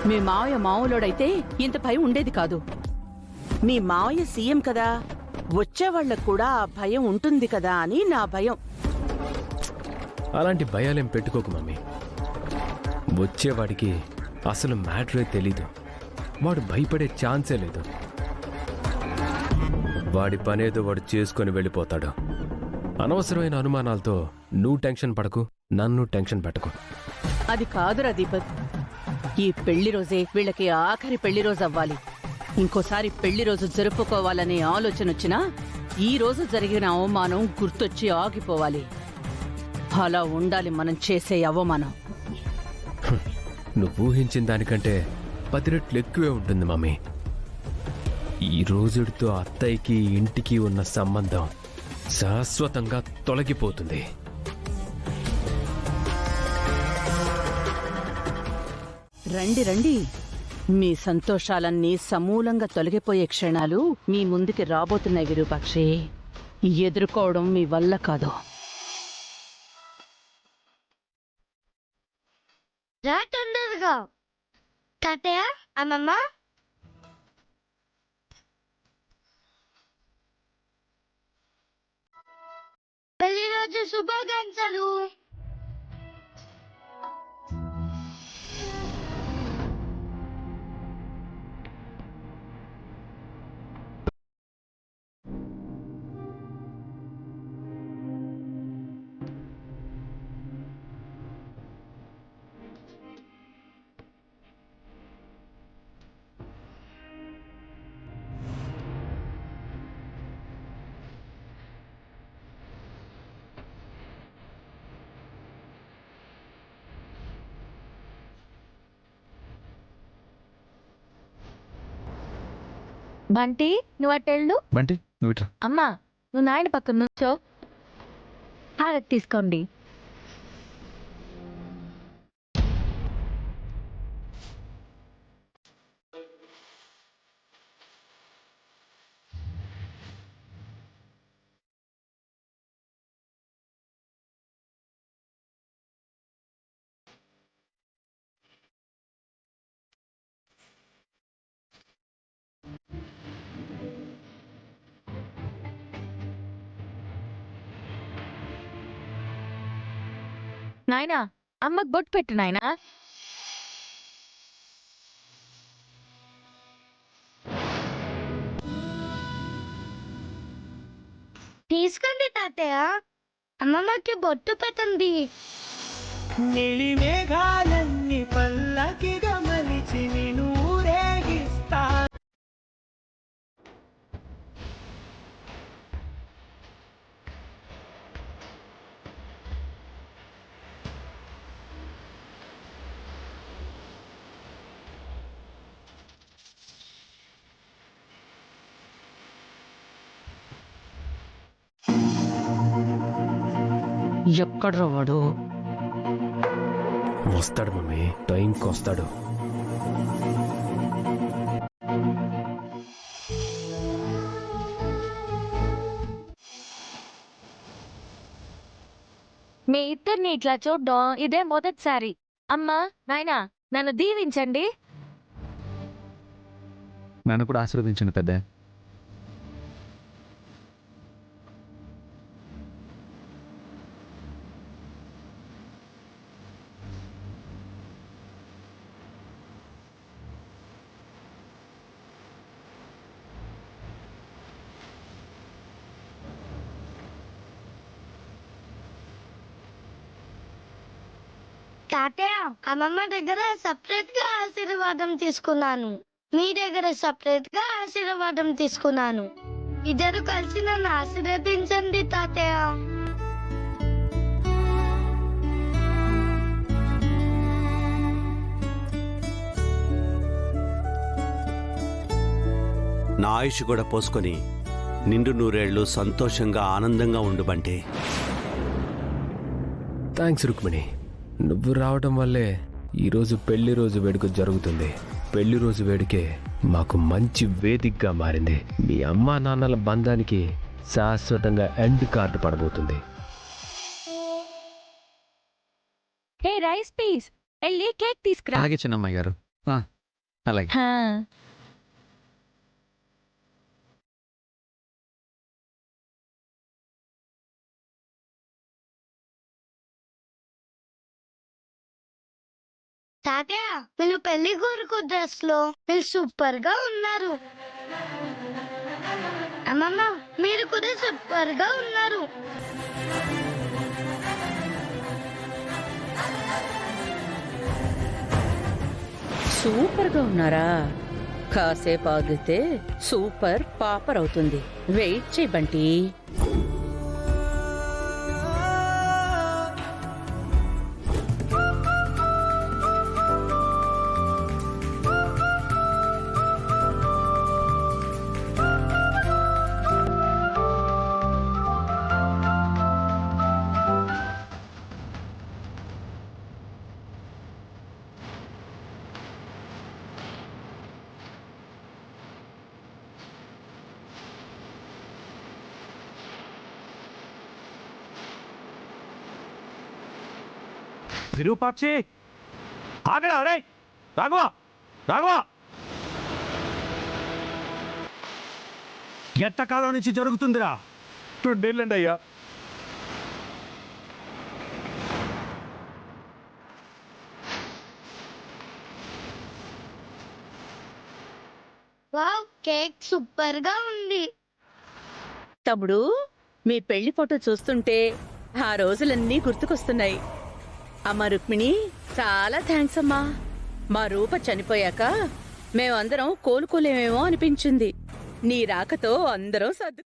మీ మావయ్య మామూలోడైతే ఇంత భయం ఉండేది కాదు. మీ మావయ్య సీఎం కదా, వచ్చేవాళ్లకు కూడా ఆ భయం ఉంటుంది కదా అని నా భయం. అలాంటి భయాలేం పెట్టుకోకు మమ్మీ. వచ్చేవాడికి అసలు మ్యాటరే తెలీదు. వాడు భయపడే ఛాన్సే లేదు. వాడి పనేదో వాడు చేసుకొని వెళ్ళిపోతాడు. అనవసరమైన అనుమానాలతో నువ్వు టెన్షన్ పడకు, నన్ను టెన్షన్ పెట్టకు. అది కాదురా దీపక్, ఈ పెళ్లి రోజే వీళ్ళకి ఆఖరి పెళ్లి రోజు అవ్వాలి. ఇంకోసారి పెళ్లి రోజు జరుపుకోవాలనే ఆలోచన వచ్చినా ఈ రోజు జరిగిన అవమానం గుర్తొచ్చి ఆగిపోవాలి. అలా ఉండాలి మనం చేసే అవమానం. నువ్వు ఊహించిన దానికంటే 10 రెట్లు ఎక్కువే ఉంటుంది మమ్మీ. ఈ రోజుడితో అత్తయ్యకి ఇంటికి ఉన్న సంబంధం శాశ్వతంగా తొలగిపోతుంది. రండి రండి, మీ సంతోషాలన్నీ సమూలంగా తొలగిపోయే క్షణాలు మీ ముందుకి రాబోతున్నాయి విరూపాక్షి. ఎదుర్కోవడం మీ వల్ల కాదు. తొందరగా తాతయ్య, అమ్మమ్మ, పెళ్లి రోజు శుభాకాంక్షలు. బంటి, నువ్వు అటెళ్ళు. బంటి నువ్వు ఇట్రా. అమ్మా, నువ్వు నాయన పక్కన నుంచో. హారతి తీసుకోండి. నాయనా, అమ్మకు బొట్టు పెట్టు నాయనా. తీసుకోండి తాతయ్య, అమ్మమ్మకి బొట్టు పెట్టండి. నిలి మేఘాలన్నీ పల్లకి గమనించి ఊరేగిస్తా. ఎక్కడ్రా వాడు? వస్తాడు మమ్మీ, టైంకి వస్తాడు. మీ ఇద్దరిని ఇట్లా చూడ్డం ఇదే మొదటిసారి. అమ్మా, నాయనా, నన్ను దీవించండి. నన్ను కూడా ఆశీర్వదించండి పెద్ద. తాతయ్య, అమ్మమ్మ దగ్గర సపరేట్ గా ఆశీర్వాదం తీసుకున్నాను, మీ దగ్గర సపరేట్ గా ఆశీర్వాదం తీసుకున్నాను. ఇద్దరు కలిసి నన్ను ఆశీర్వదించండి తాతయ్య. నా ఆయుష్ కూడా పోసుకొని నిండు నూరేళ్లు సంతోషంగా ఆనందంగా ఉండు బంటి. థ్యాంక్స్ రుక్మిణి. నువ్వు రావడం వల్లే ఈరోజు పెళ్లి రోజు వేడుక జరుగుతుంది. పెళ్లి రోజు వేడుకే మాకు మంచి వేదికగా మారింది. మీ అమ్మా నాన్నల బంధానికి శాశ్వతంగా ఎండ్ కార్డు పడబోతుంది. హే రైస్ పీస్, వెళ్ళి కేక్ తీసుకురా. అలాగే చిన్నమ్మాయి గారు. అలాగే. హా. తాతయ్య వీళ్ళు పెళ్లి కొరకు డ్రెస్ లో వీళ్ళు సూపర్ గా ఉన్నారు. అమ్మమ్మ మీరు కూడా సూపర్ గా ఉన్నారు. సూపర్ గా ఉన్నారా? కాసేపు ఆగితే సూపర్ పాపర్ అవుతుంది. వెయిట్ చేయి బంటి. విరూపాక్షి ఆగడా రే రాఘవ రాఘవ ఎంతకాలం నుంచి జరుగుతుందిరా? 2 ఏళ్ళండి అయ్యా. వావ్ కేక్ సూపర్ గా ఉంది. తమ్ముడు, మీ పెళ్లి ఫోటో చూస్తుంటే ఆ రోజులన్నీ గుర్తుకొస్తున్నాయి. అమ్మా రుక్మిణి, చాలా థ్యాంక్స్ అమ్మా. మా రూప చనిపోయాక మేమందరం కోలుకోలేమేమో అనిపించింది. నీ రాకతో అందరం సర్దు